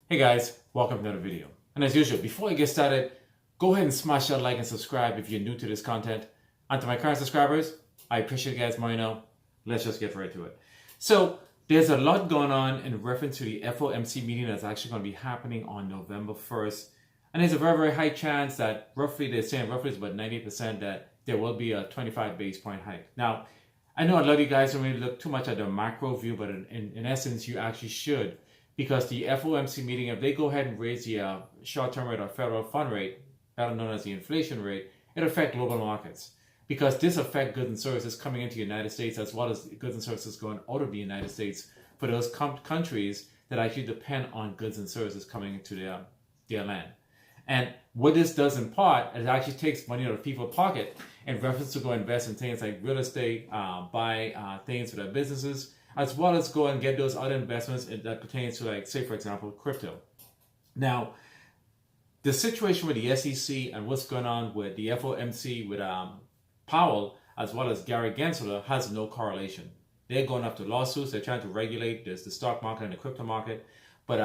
Hey guys, welcome to another video. And as usual, before I get started, go ahead and smash that like and subscribe if you're new to this content. And to my current subscribers, I appreciate you guys more you know. Let's just get right to it. So there's a lot going on in reference to the FOMC meeting that's actually going to be happening on November 1st. And there's a very, very high chance that they're saying roughly it's about 90% that there will be a 25 base point hike. Now, I know a lot of you guys don't really look too much at the macro view, but in essence, you actually should. Because the FOMC meeting, if they go ahead and raise the short-term rate or federal fund rate, better known as the inflation rate, it'll affect global markets. Because this affects goods and services coming into the United States as well as goods and services going out of the United States for those countries that actually depend on goods and services coming into their land. And what this does in part, it actually takes money out of people's pocket in reference to go invest in things like real estate, buy things for their businesses, as well as go and get those other investments that pertains to, like, say, for example, crypto. Now, the situation with the SEC and what's going on with the FOMC with Powell, as well as Gary Gensler, has no correlation. They're going after lawsuits. They're trying to regulate the stock market and the crypto market. But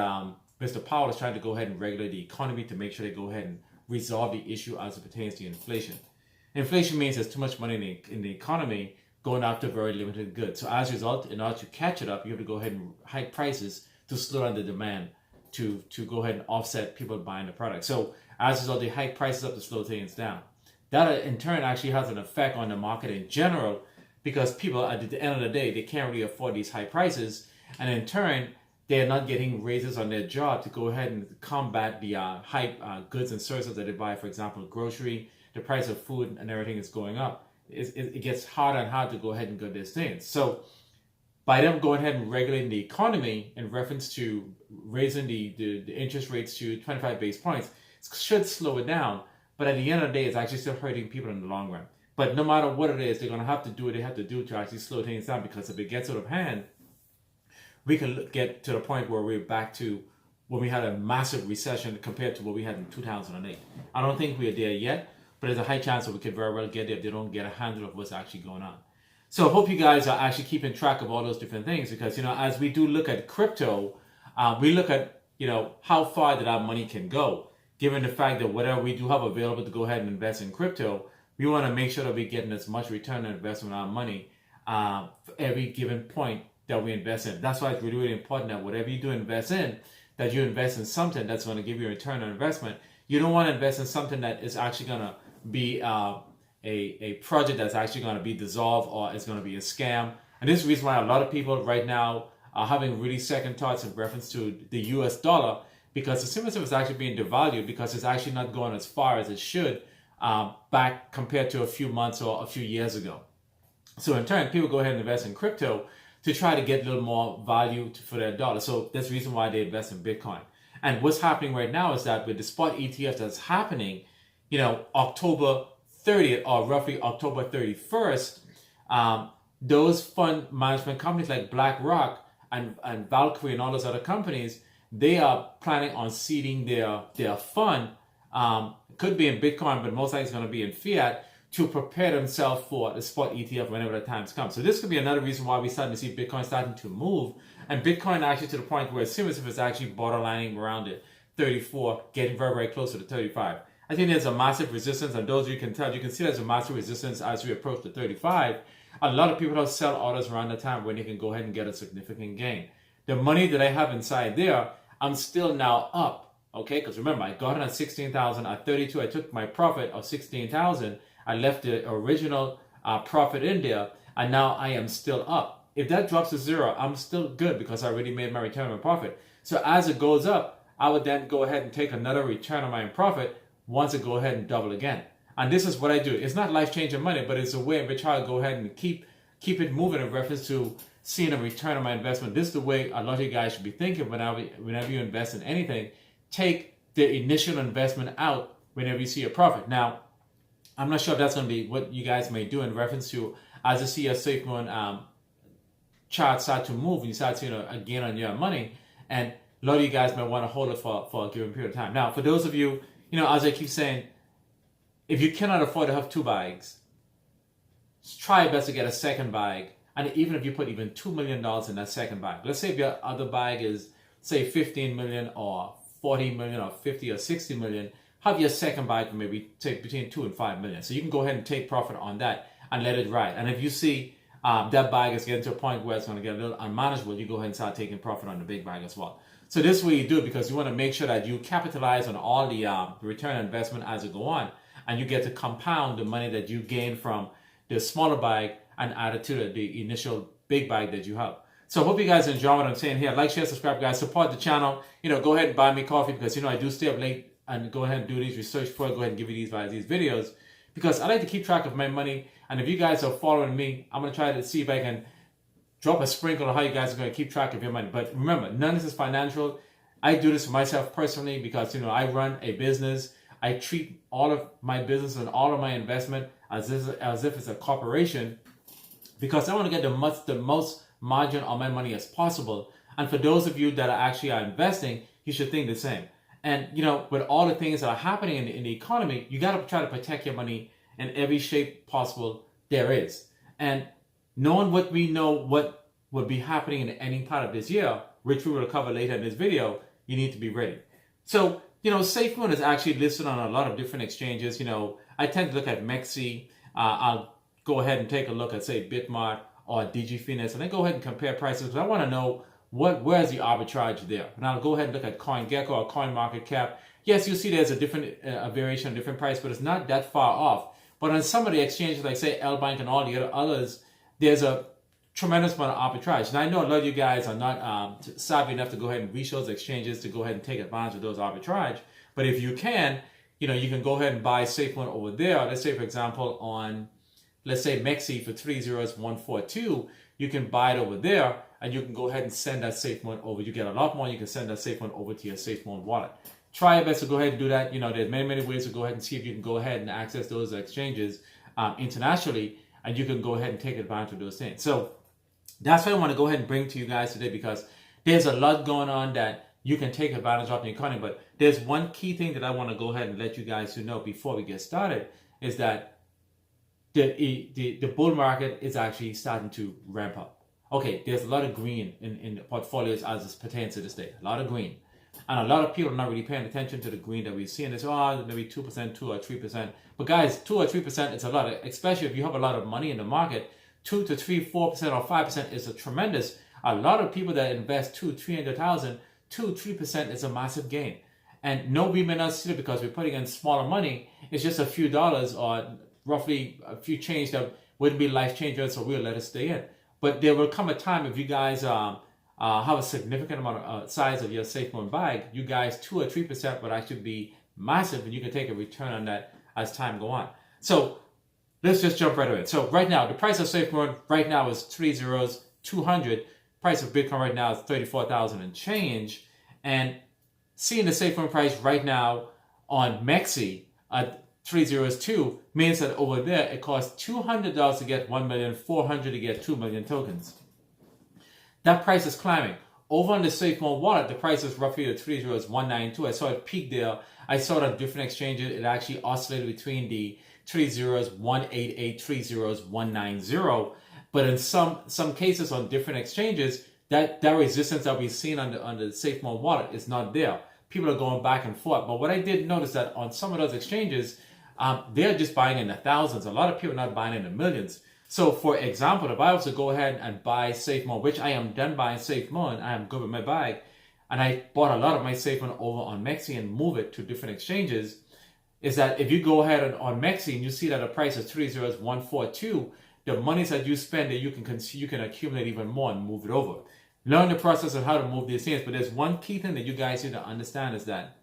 Mr. Powell is trying to go ahead and regulate the economy to make sure they go ahead and resolve the issue as it pertains to inflation. Inflation means there's too much money in the economy going after very limited goods. So as a result, in order to catch it up, you have to go ahead and hike prices to slow down the demand to go ahead and offset people buying the product. So as a result, they hike prices up to slow things down. That in turn actually has an effect on the market in general, because people at the end of the day, they can't really afford these high prices. And in turn, they're not getting raises on their job to go ahead and combat the high goods and services that they buy. For example, grocery, the price of food and everything is going up. It gets harder and harder to go ahead and get these things. So by them going ahead and regulating the economy in reference to raising the interest rates to 25 base points, it should slow it down. But at the end of the day, it's actually still hurting people in the long run. But no matter what it is, they're going to have to do what they have to do to actually slow things down, because if it gets out of hand, we can get to the point where we're back to when we had a massive recession compared to what we had in 2008. I don't think we're there yet, but there's a high chance that we could very well get there if they don't get a handle of what's actually going on. So I hope you guys are actually keeping track of all those different things, because, as we do look at crypto, we look at, how far that our money can go. Given the fact that whatever we do have available to go ahead and invest in crypto, we want to make sure that we're getting as much return on investment on our money for every given point that we invest in. That's why it's really, really important that whatever you do invest in, that you invest in something that's going to give you a return on investment. You don't want to invest in something that is actually going to be a project that's actually going to be dissolved, or it's going to be a scam. And this is the reason why a lot of people right now are having really second thoughts in reference to the US dollar, because the similar stuff is actually being devalued, because it's actually not going as far as it should back compared to a few months or a few years ago. So in turn, people go ahead and invest in crypto to try to get a little more value for their dollar. So that's the reason why they invest in Bitcoin. And what's happening right now is that with the spot ETF that's happening, October 30th or roughly October 31st, those fund management companies like BlackRock and Valkyrie and all those other companies, they are planning on seeding their fund. Could be in Bitcoin, but most likely it's going to be in fiat, to prepare themselves for the spot ETF whenever the times come. So this could be another reason why we're starting to see Bitcoin starting to move, and Bitcoin actually to the point where it seems if it's actually borderlining around it 34, getting very, very close to the 35. I think there's a massive resistance, and those you can see there's a massive resistance as we approach the 35. A lot of people have sell orders around the time when they can go ahead and get a significant gain. The money that I have inside there, I'm still now up, okay? Because remember, I got it at 16,000. At 32, I took my profit of 16,000. I left the original profit in there, and now I am still up. If that drops to zero, I'm still good because I already made my return on profit. So as it goes up, I would then go ahead and take another return on my profit once it go ahead and double again. And this is what I do. It's not life-changing money, but it's a way in which I go ahead and keep it moving in reference to seeing a return on my investment. This is the way a lot of you guys should be thinking whenever you invest in anything. Take the initial investment out whenever you see a profit. Now, I'm not sure if that's going to be what you guys may do in reference to as you see a Safemoon chart start to move and you start seeing a gain on your money. And a lot of you guys might want to hold it for a given period of time. Now, for those of you, as I keep saying, if you cannot afford to have two bags, try your best to get a second bag. And even if you put even $2 million in that second bag, let's say if your other bag is say 15 million or 40 million or 50 or 60 million, have your second buy to maybe take between 2 and 5 million. So you can go ahead and take profit on that and let it ride. And if you see that bag is getting to a point where it's going to get a little unmanageable, you go ahead and start taking profit on the big bag as well. So this is what you do, because you want to make sure that you capitalize on all the return on investment as it go on, and you get to compound the money that you gain from the smaller bag and add it to the initial big bag that you have. So I hope you guys enjoy what I'm saying here. Like, share, subscribe, guys. Support the channel. Go ahead and buy me coffee, because I do stay up late and go ahead and do these research before I go ahead and give you these videos, because I like to keep track of my money. And if you guys are following me, I'm going to try to see if I can drop a sprinkle on how you guys are going to keep track of your money. But remember, none of this is financial. I do this for myself personally, because I run a business. I treat all of my business and all of my investment as if it's a corporation, because I want to get the most margin on my money as possible. And for those of you that actually are investing, you should think the same. And with all the things that are happening in the economy, you got to try to protect your money in every shape possible there is. And knowing what we know, what will be happening in any part of this year, which we will cover later in this video, you need to be ready. So, Safemoon is actually listed on a lot of different exchanges. I tend to look at Mexi. I'll go ahead and take a look at, say, Bitmart or DigiFinance, and then go ahead and compare prices, because I want to know where's the arbitrage there. And I'll go ahead and look at CoinGecko or CoinMarketCap. Yes, you see there's a different variation, a different price, but it's not that far off. But on some of the exchanges, like say L-Bank and all the others, there's a tremendous amount of arbitrage. And I know a lot of you guys are not savvy enough to go ahead and reach those exchanges to go ahead and take advantage of those arbitrage. But if you can, you can go ahead and buy Safemoon over there. Let's say, for example, on, let's say, Mexi for 30142, you can buy it over there, and you can go ahead and send that Safemoon over. You get a lot more. You can send that Safemoon over to your Safemoon wallet. Try your best to go ahead and do that. There's many ways to go ahead and see if you can go ahead and access those exchanges internationally, and you can go ahead and take advantage of those things. So that's what I want to go ahead and bring to you guys today, because there's a lot going on that you can take advantage of in the economy. But there's one key thing that I want to go ahead and let you guys know before we get started, is that the bull market is actually starting to ramp up. Okay, there's a lot of green in the portfolios as it pertains to this day. A lot of green. And a lot of people are not really paying attention to the green that we see. And they say, maybe 2%, 2 or 3%. But guys, 2 or 3% is a lot, especially if you have a lot of money in the market. 2 to 3, 4% or 5% is a tremendous. A lot of people that invest 300,000, 3% is a massive gain. And no, we may not see it because we're putting in smaller money. It's just a few dollars or roughly a few change that wouldn't be life changers, so we'll let it stay in. But there will come a time, if you guys have a significant amount of size of your Safemoon bag, you guys 2 or 3% would actually be massive, and you can take a return on that as time go on. So let's just jump right away. So right now, the price of Safemoon right now is 30200. Price of Bitcoin right now is 34,000 and change. And seeing the Safemoon price right now on Mexi at 302 means that over there it costs $200 to get 1,400,000 to get 2 million tokens. That price is climbing. Over on the Safemoon wallet, the price is roughly the 30192. I saw it peak there. I saw it on different exchanges. It actually oscillated between the 30188, 30190. But in some cases on different exchanges, that resistance that we've seen on the Safemoon wallet is not there. People are going back and forth. But what I did notice that on some of those exchanges, they're just buying in the thousands. A lot of people are not buying in the millions. So, for example, if I was to go ahead and buy Safemoon, which I am done buying Safemoon, I am good with my bag, and I bought a lot of my Safemoon over on Mexi and move it to different exchanges, is that if you go ahead on Mexi and you see that the price is 30142, the monies that you spend that you can accumulate even more and move it over. Learn the process of how to move these things. But there's one key thing that you guys need to understand, is that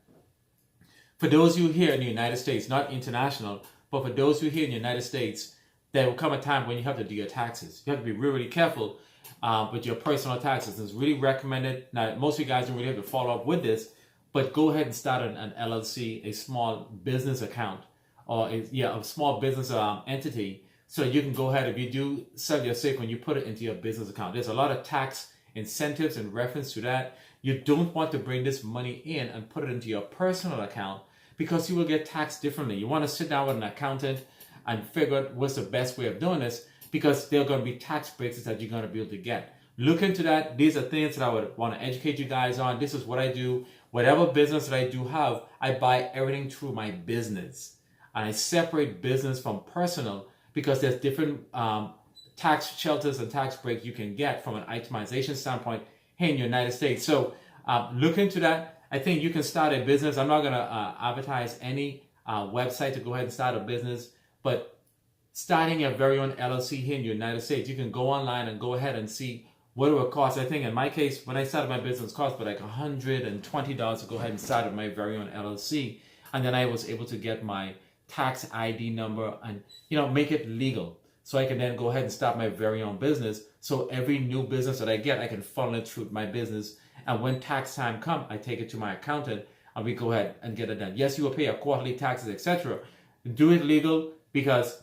for those of you here in the United States, not international, but for those of you here in the United States, there will come a time when you have to do your taxes. You have to be really, really careful with your personal taxes. It's really recommended. Now, most of you guys don't really have to follow up with this, but go ahead and start an LLC, a small business account, or a small business entity, so you can go ahead, if you do sell your Safemoon, you put it into your business account. There's a lot of tax incentives in reference to that. You don't want to bring this money in and put it into your personal account, because you will get taxed differently. You want to sit down with an accountant and figure out what's the best way of doing this, because there are going to be tax breaks that you're going to be able to get. look into that. These are things that I would want to educate you guys on. This is what I do. Whatever business that I do have, I buy everything through my business. And I separate business from personal because there's different tax shelters and tax breaks you can get from an itemization standpoint here in the United States. So look into that. I think you can start a business. I'm not going to advertise any website to go ahead and start a business, but starting your very own LLC here in the United States, you can go online and go ahead and see what it would cost. I think in my case, when I started my business, it cost me like $120 to go ahead and start my very own LLC. And then I was able to get my tax ID number and, make it legal. So I can then go ahead and start my very own business. So every new business that I get, I can funnel it through my business. And when tax time comes, I take it to my accountant and we go ahead and get it done. Yes, you will pay your quarterly taxes, etc. Do it legal because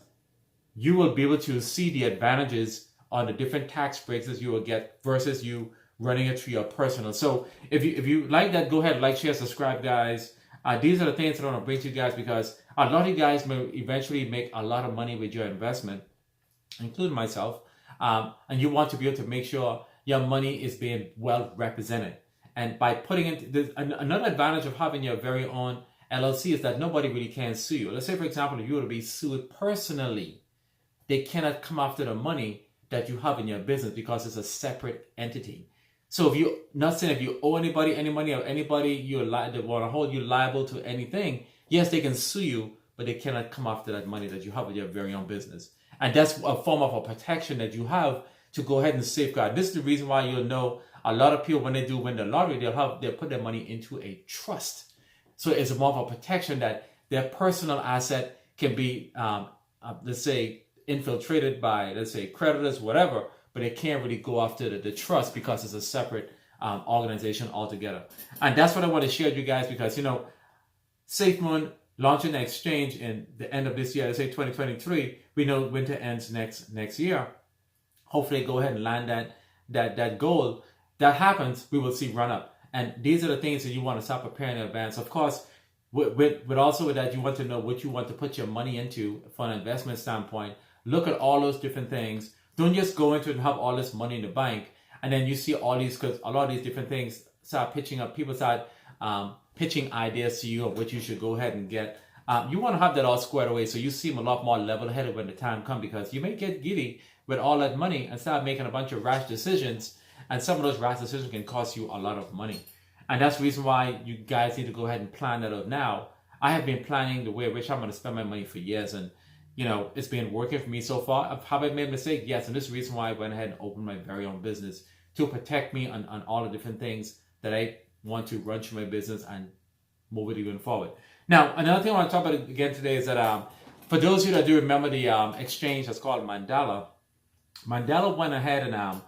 you will be able to see the advantages on the different tax breaks that you will get versus you running it through your personal. So if you like that, go ahead, like, share, subscribe, guys. These are the things that I want to bring to you guys because a lot of you guys may eventually make a lot of money with your investment, including myself, and you want to be able to make sure your money is being well represented. And by putting it, another advantage of having your very own LLC is that nobody really can sue you. Let's say, for example, if you were to be sued personally, they cannot come after the money that you have in your business because it's a separate entity. So if you owe anybody any money or anybody they want to hold you liable to anything, yes, they can sue you, but they cannot come after that money that you have with your very own business. And that's a form of a protection that you have to go ahead and safeguard. This is the reason why you'll know a lot of people, when they do win the lottery, they'll put their money into a trust. So it's more of a protection that their personal asset can be, let's say, infiltrated by, let's say, creditors, whatever, but they can't really go after the trust because it's a separate organization altogether. And that's what I want to share with you guys because, Safemoon launching an exchange in the end of this year, let's say 2023, we know winter ends next year. Hopefully go ahead and land that goal. That happens, we will see run up. And these are the things that you want to start preparing in advance. Of course, with that, you want to know what you want to put your money into from an investment standpoint. Look at all those different things. Don't just go into it and have all this money in the bank. And then you see all these, because a lot of these different things start pitching up. People start pitching ideas to you of what you should go ahead and get. You want to have that all squared away so you seem a lot more level-headed when the time comes, because you may get giddy with all that money and start making a bunch of rash decisions. And some of those rash decisions can cost you a lot of money. And that's the reason why you guys need to go ahead and plan that out now. I have been planning the way in which I'm going to spend my money for years. And, it's been working for me so far. Have I made a mistake? Yes. And this is the reason why I went ahead and opened my very own business to protect me on all the different things that I want to run through my business and move it even forward. Now, another thing I want to talk about again today is that for those of you that do remember the exchange that's called Mandala went ahead and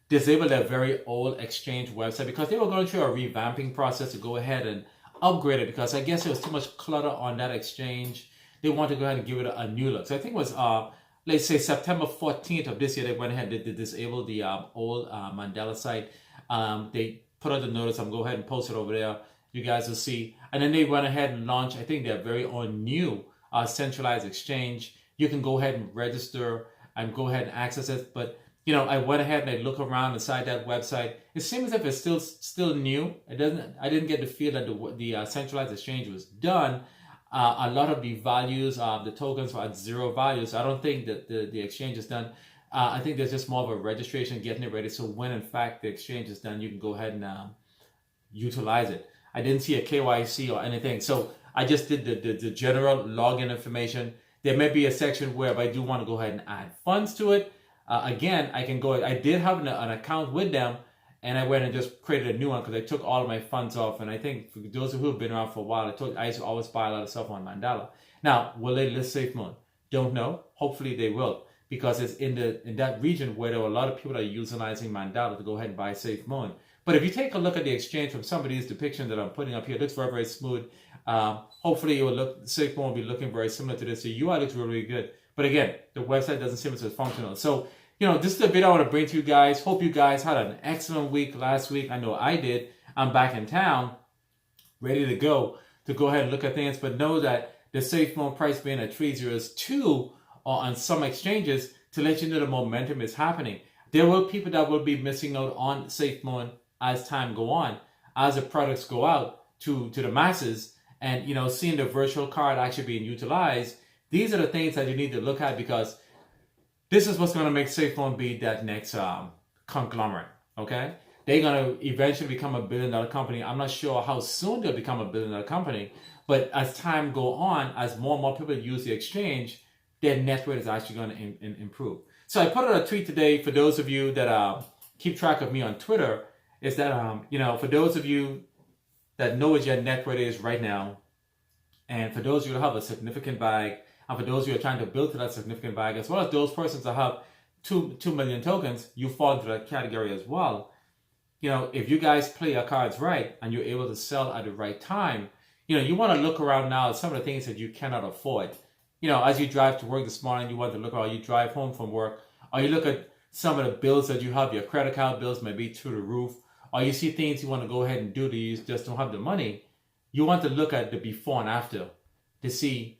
disabled their very old exchange website because they were going through a revamping process to go ahead and upgrade it because I guess there was too much clutter on that exchange. They wanted to go ahead and give it a new look. So I think it was, let's say September 14th of this year, they went ahead and they disabled the old Mandala site. They put out the notice. I'm going to go ahead and post it over there. You guys will see. And then they went ahead and launched, I think, their very own new centralized exchange. You can go ahead and register and go ahead and access it. But, I went ahead and I look around inside that website. It seems as if it's still new. I didn't get the feel that the centralized exchange was done. A lot of the values, the tokens were at zero value. So I don't think that the exchange is done. I think there's just more of a registration, getting it ready. So when in fact the exchange is done, you can go ahead and utilize it. I didn't see a KYC or anything. So I just did the general login information. There may be a section where if I do want to go ahead and add funds to it, again, I can go. I did have an account with them, and I went and just created a new one because I took all of my funds off. And I think for those who have been around for a while, I used to always buy a lot of stuff on Mandala. Now, will they list Safemoon? Don't know. Hopefully they will, because it's in that region where there are a lot of people that are utilizing Mandala to go ahead and buy Safemoon. But if you take a look at the exchange from some of these depictions that I'm putting up here, it looks very, very smooth. Hopefully it will look, Safemoon will be looking very similar to this. The UI looks really, really good. But again, the website doesn't seem as functional. So, this is the video I want to bring to you guys. Hope you guys had an excellent week last week. I know I did. I'm back in town, ready to go ahead and look at things. But know that the Safemoon price being at 302 on some exchanges to let you know the momentum is happening. There will be people that will be missing out on Safemoon as time go on, as the products go out to the masses, and seeing the virtual card actually being utilized. These are the things that you need to look at, because this is what's going to make Safemoon be that next conglomerate. Okay, they're going to eventually become a $1 billion company. I'm not sure how soon they'll become a $1 billion company, but as time go on, as more and more people use the exchange, their net worth is actually going to improve. So I put out a tweet today for those of you that keep track of me on Twitter, is that for those of you that know what your net worth is right now, and for those of you that have a significant bag, and for those of you who are trying to build to that significant bag, as well as those persons that have 2 million tokens, you fall into that category as well. If you guys play your cards right and you're able to sell at the right time, you want to look around now at some of the things that you cannot afford. As you drive to work this morning, you want to look around, you drive home from work, or you look at some of the bills that you have, your credit card bills may be through the roof, or you see things you want to go ahead and do that you just don't have the money. You want to look at the before and after to see,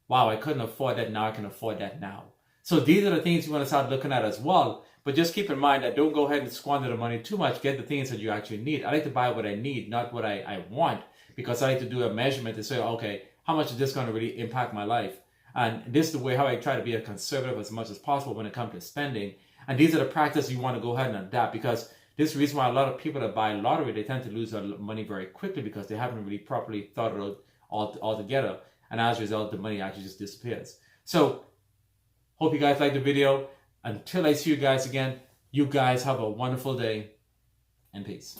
wow, I couldn't afford that, now I can afford that now. So these are the things you want to start looking at as well. But just keep in mind that don't go ahead and squander the money too much. Get the things that you actually need. I like to buy what I need, not what I want, because I like to do a measurement to say, okay, how much is this going to really impact my life? And this is the way how I try to be a conservative as much as possible when it comes to spending. And these are the practices you want to go ahead and adapt, because this is the reason why a lot of people that buy lottery, they tend to lose their money very quickly, because they haven't really properly thought it out altogether. And as a result, the money actually just disappears. So hope you guys liked the video. Until I see you guys again, you guys have a wonderful day, and peace.